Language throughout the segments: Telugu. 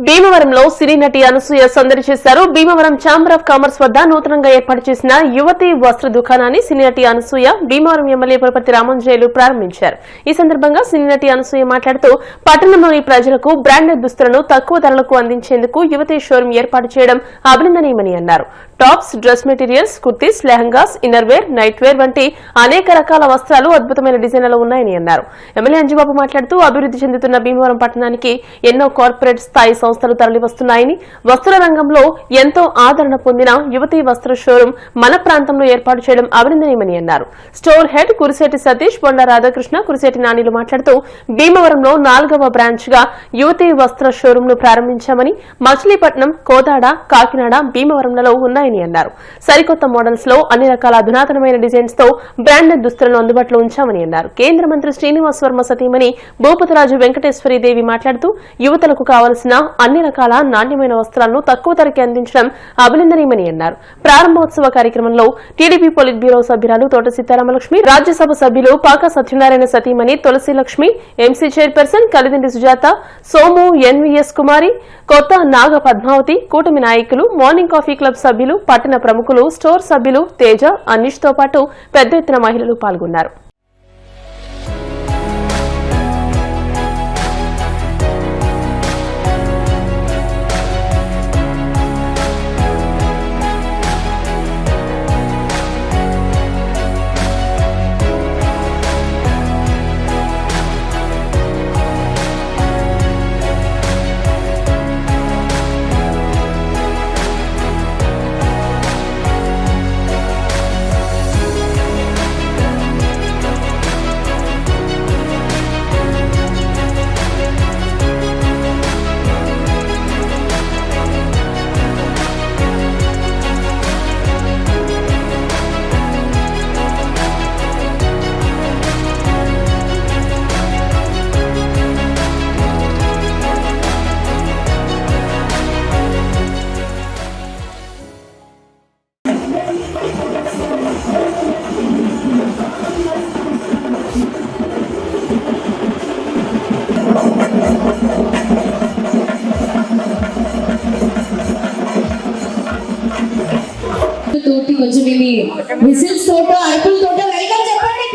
భీమవరంలో సినీ నటి అనసూయ సందడి చేశారు. భీమవరం ఛాంబర్ ఆఫ్ కామర్స్ వద్ద నూతనంగా ఏర్పాటు చేసిన యువతి వస్త్ర దుకాణాన్ని సినీ నటి అనసూయ భీమవరం ఎమ్మెల్యే పులపర్తి రామంజయులు ప్రారంభించారు. ఈ సందర్భంగా సినీ నటి అనసూయ మాట్లాడుతూ పట్టణంలోని ప్రజలకు బ్రాండెడ్ దుస్తులను తక్కువ ధరలకు అందించేందుకు యువతి షోరూం ఏర్పాటు చేయడం అభినందనీయమని అన్నారు. Tops, dress materials, kurtis, lehengas, inner wear, night wear వంటి అనేక రకాల వస్త్రాలు అద్భుతమైన డిజైన్లలో ఉన్నాయని అన్నారు. ఎమ్మెల్యే అంజబాబు మాట్లాడుతూ అభివృద్ధి చెందుతున్న భీమవరం పట్టణానికి ఎన్నో కార్పొరేట్ స్థాయి సంస్థలు తరలివస్తున్నాయని, వస్త్ర రంగంలో ఎంతో ఆదరణ పొందిన యువతీ వస్త్ర షోరూం మన ప్రాంతంలో ఏర్పాటు చేయడం అభినందనీయమని అన్నారు. స్టోర్ హెడ్ కురిశెట్టి సతీష్, బొండా రాధాకృష్ణ, కురిశెట్టి నానిలు మాట్లాడుతూ భీమవరంలో 4వ బ్రాంచ్ గా యువతీ వస్త్ర షోరూం ను ప్రారంభించామని, మచిలీపట్నం, కోదాడ, కాకినాడ, భీమవరంలలో ఉన్నాయని అన్నారు. సరికొత్త మోడల్స్ లో అన్ని రకాల అధునాతనమైన డిజైన్స్ తో బ్రాండెడ్ దుస్తులను అందుబాటులో ఉంచామని అన్నారు. కేంద్ర మంత్రి శ్రీనివాస్ వర్మ సతీమణి భూపతిరాజు వెంకటేశ్వరీదేవి మాట్లాడుతూ యువతలకు కావలసిన అన్ని రకాల నాణ్యమైన వస్త్రాలను తక్కువ ధరకి అందించడం అభినందనీయమని అన్నారు. ప్రారంభోత్సవ కార్యక్రమంలో టీడీపీ పొలిట్ బ్యూరో సభ్యురాలు తోట సీతారామలక్ష్మి, రాజ్యసభ సభ్యులు పాక సత్యనారాయణ సతీమణి Tulasilakshmi, MC chairperson Kalidindi Sujatha, Somu, NVS Kumari, Kotha Naga Padmavati, కూటమి నాయకులు, మార్నింగ్ కాఫీ క్లబ్ సభ్యులు, పట్టణ ప్రముఖులు, స్టోర్ సభ్యులు తేజ, అనీష్ తో పాటు పెద్ద ఎత్తున మహిళలు పాల్గొన్నారు. తోటి కొంచెం ఇవి విజిల్స్ తోట, అరుపుల తోట వెల్కమ్ చెప్పండి.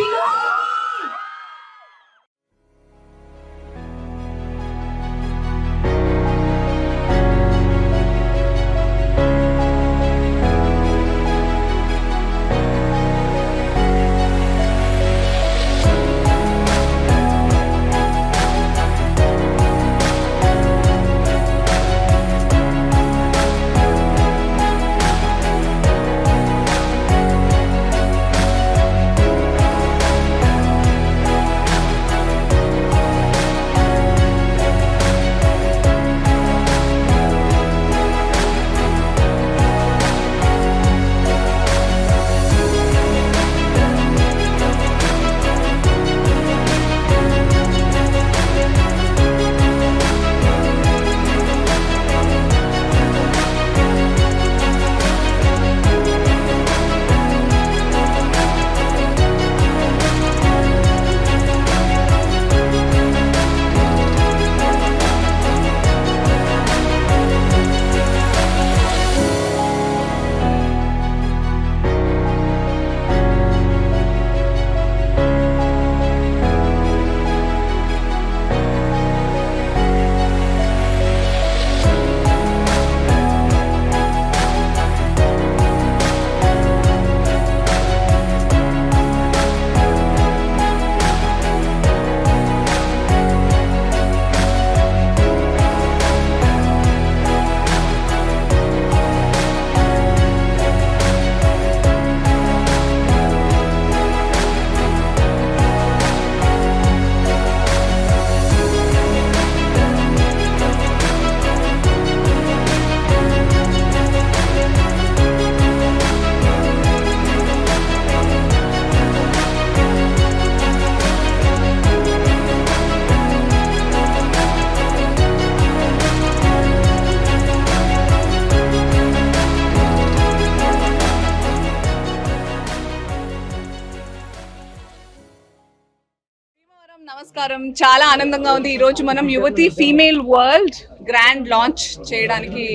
నమస్కారం. చాలా ఆనందంగా ఉంది. ఈ రోజు మనం యువతి ఫీమేల్ వరల్డ్ గ్రాండ్ లాంచ్ చేయడానికి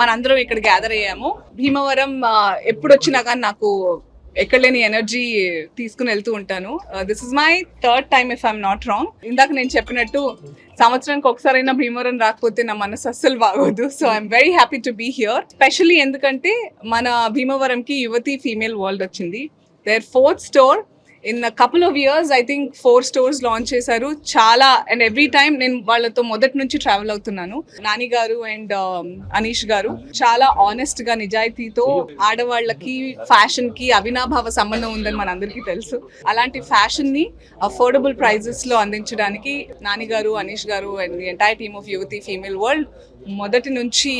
మనందరం ఇక్కడ గ్యాదర్ అయ్యాము. భీమవరం ఎప్పుడు వచ్చినా కానీ నాకు ఎక్కడ లేని ఎనర్జీ తీసుకుని వెళ్తూ ఉంటాను. This is my third time if I'm not wrong. ఇందాక నేను చెప్పినట్టు సంవత్సరానికి ఒకసారైనా భీమవరం రాకపోతే నా మనసు అస్సలు బాగోదు. So I'm very happy to be here. Specially ఎందుకంటే మన భీమవరంకి యువతి ఫీమేల్ వరల్డ్ వచ్చింది. There fourth store in couple of years. I think 4 stores launch చేశారు. చాలా అండ్ ఎవ్రీ టైమ్ నేను వాళ్ళతో మొదటి నుంచి ట్రావెల్ అవుతున్నాను. నాని గారు అండ్ అనీష్ గారు చాలా ఆనెస్ట్ గా నిజాయితీతో ఆడవాళ్ళకి ఫ్యాషన్ కి అవినాభావ సంబంధం ఉందని మనందరికీ తెలుసు. అలాంటి ఫ్యాషన్ ని అఫోర్డబుల్ ప్రైజెస్ లో అందించడానికి నాని గారు, అనీష్ గారు and the entire team of Yuvathi female world మొదటి నుంచి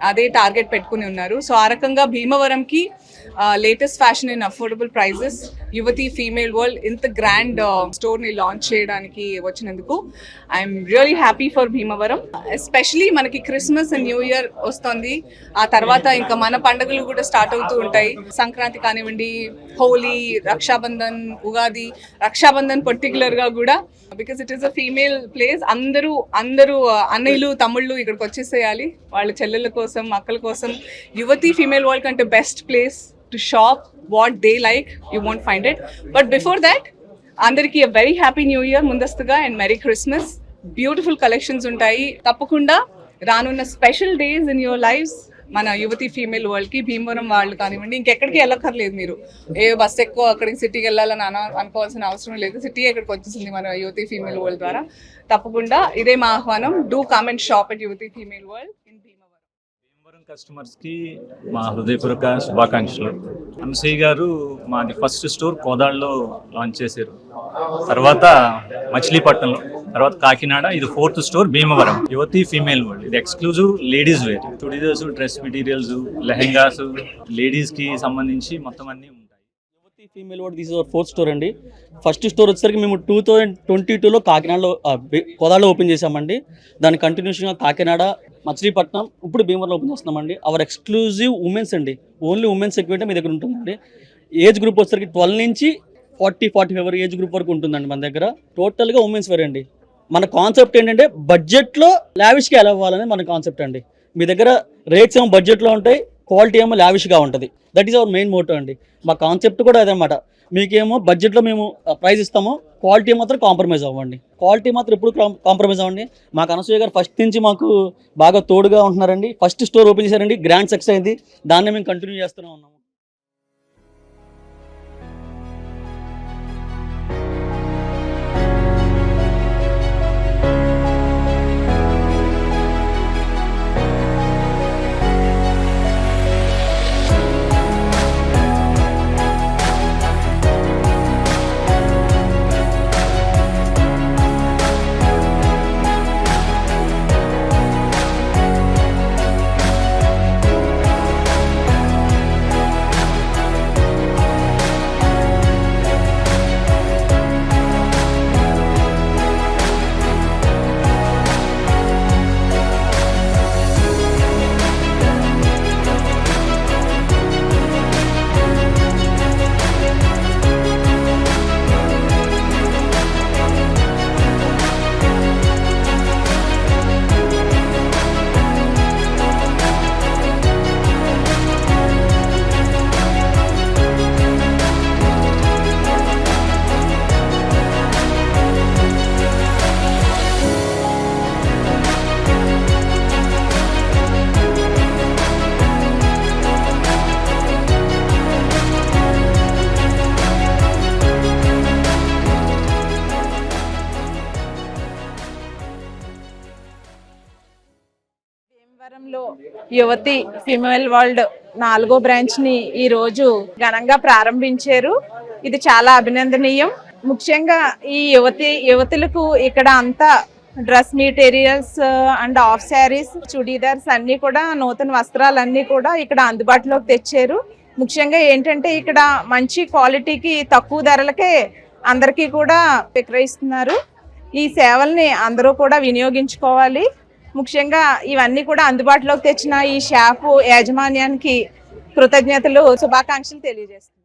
అదే టార్గెట్ పెట్టుకుని ఉన్నారు. సో ఆ రకంగా భీమవరంకి latest fashion in affordable prices Yuvathi female world ఇంత గ్రాండ్ స్టోర్ ని లాంచ్ చేయడానికి వచ్చినందుకు I'm really happy for Bhimavaram. Especially మనకి క్రిస్మస్ అండ్ న్యూ ఇయర్ వస్తుంది. ఆ తర్వాత ఇంకా మన పండుగలు కూడా స్టార్ట్ అవుతూ ఉంటాయి. సంక్రాంతి కానివ్వండి, హోలీ, రక్షాబంధన్, ఉగాది. రక్షాబంధన్ పర్టికులర్ గా కూడా because it is a female place. అందరూ అన్నయ్యలు, తమ్ముళ్ళు ఇక్కడికి వచ్చేసేయాలి వాళ్ళ చెల్లెళ్ళ కోసం, అక్కల కోసం. యువతి ఫీమేల్ వరల్డ్ కంటే best place to shop what they like. You won't find it. But before that అందరికీ a very happy new year ముందస్తుగా and merry Christmas. Beautiful collections ఉంటాయి. తప్పకుండా రానున్న special days in your lifes మన యువతి ఫీమేల్ వరల్డ్కి భీమవరం వాళ్ళు కానివ్వండి, ఇంకెక్కడికి వెళ్ళక్కర్లేదు. మీరు ఏ బస్ ఎక్కువ అక్కడికి సిటీకి వెళ్ళాలని అనుకోవాల్సిన అవసరం లేదు. సిటీ ఎక్కడికి వచ్చేసింది మన యువతి ఫీమేల్ వరల్డ్ ద్వారా. తప్పకుండా ఇదే మా ఆహ్వానం. Do come and shop at Yuvathi female world in Bhimavaram. Bhimavaram కస్టమర్స్కి మా హృదయపూర్వక శుభాకాంక్షలు. అనసూయ గారు మాది ఫస్ట్ స్టోర్ కోదాడలో లాంచ్ చేశారు, తర్వాత మచిలీపట్నంలో, తర్వాత కాకినాడ. ఇది 4th store Bhimavaram Yuvathi female world. ఇది exclusive ladies wear, chudidars, dress materials, lehengas, లేడీస్కి సంబంధించి మొత్తం అన్నీ ఉంటాయి. Yuvathi female world this is our 4th store అండి. ఫస్ట్ స్టోర్ వచ్చేసరికి మేము 2022లో కాకినాడలో కోదాడలో ఓపెన్ చేసామండి. దాని కంటిన్యూషన్గా కాకినాడ, మచిలీపట్నం, ఇప్పుడు భీమవరంలో ఓపెన్ చేస్తున్నామండి. అవర్ ఎక్స్క్లూజివ్ ఉమెన్స్ అండి. ఓన్లీ ఉమెన్స్ సెగ్మెంట్ మీ దగ్గర ఉంటుందండి. ఏజ్ గ్రూప్ వచ్చేసరికి 12 నుంచి 40-45 ఏజ్ గ్రూప్ వరకు ఉంటుందండి మన దగ్గర. టోటల్గా ఉమెన్స్ వేర్ అండి. మన కాన్సెప్ట్ ఏంటంటే బడ్జెట్లో లావిష్గా ఎలా అవ్వాలనేది మన కాన్సెప్ట్ అండి. మీ దగ్గర రేట్స్ ఏమో బడ్జెట్లో ఉంటాయి, క్వాలిటీ ఏమో లావిష్గా ఉంటుంది. That is our main motto అండి. మా కాన్సెప్ట్ కూడా అదనమాట. మీకేమో బడ్జెట్లో మేము ప్రైస్ ఇస్తాము, క్వాలిటీ మాత్రం కాంప్రమైజ్ అవ్వండి. క్వాలిటీ మాత్రం ఎప్పుడు కాంప్రమైజ్ అవ్వండి. మాకు అనసూయ గారు ఫస్ట్ నుంచి మాకు బాగా తోడుగా ఉంటున్నారండి. ఫస్ట్ స్టోర్ ఓపెన్ చేశారండి, గ్రాండ్ సక్సెస్ అయింది. దాన్ని మేము కంటిన్యూ చేస్తూనే ఉన్నాము. భీమవరంలో యువతి ఫీమేల్ వరల్డ్ 4వ బ్రాంచ్ ని ఈ రోజు ఘనంగా ప్రారంభించారు. ఇది చాలా అభినందనీయం. ముఖ్యంగా ఈ యువతులకు ఇక్కడ అంతా dress materials and half saris, churidars అన్ని కూడా, నూతన వస్త్రాలన్నీ కూడా ఇక్కడ అందుబాటులోకి తెచ్చారు. ముఖ్యంగా ఏంటంటే ఇక్కడ మంచి క్వాలిటీకి తక్కువ ధరలకే అందరికీ కూడా విక్రయిస్తున్నారు. ఈ సేవల్ని అందరూ కూడా వినియోగించుకోవాలి. ముఖ్యంగా ఇవన్నీ కూడా అందుబాటులోకి తెచ్చిన ఈ షాపు యాజమాన్యానికి కృతజ్ఞతలు, శుభాకాంక్షలు తెలియజేస్తున్నాను.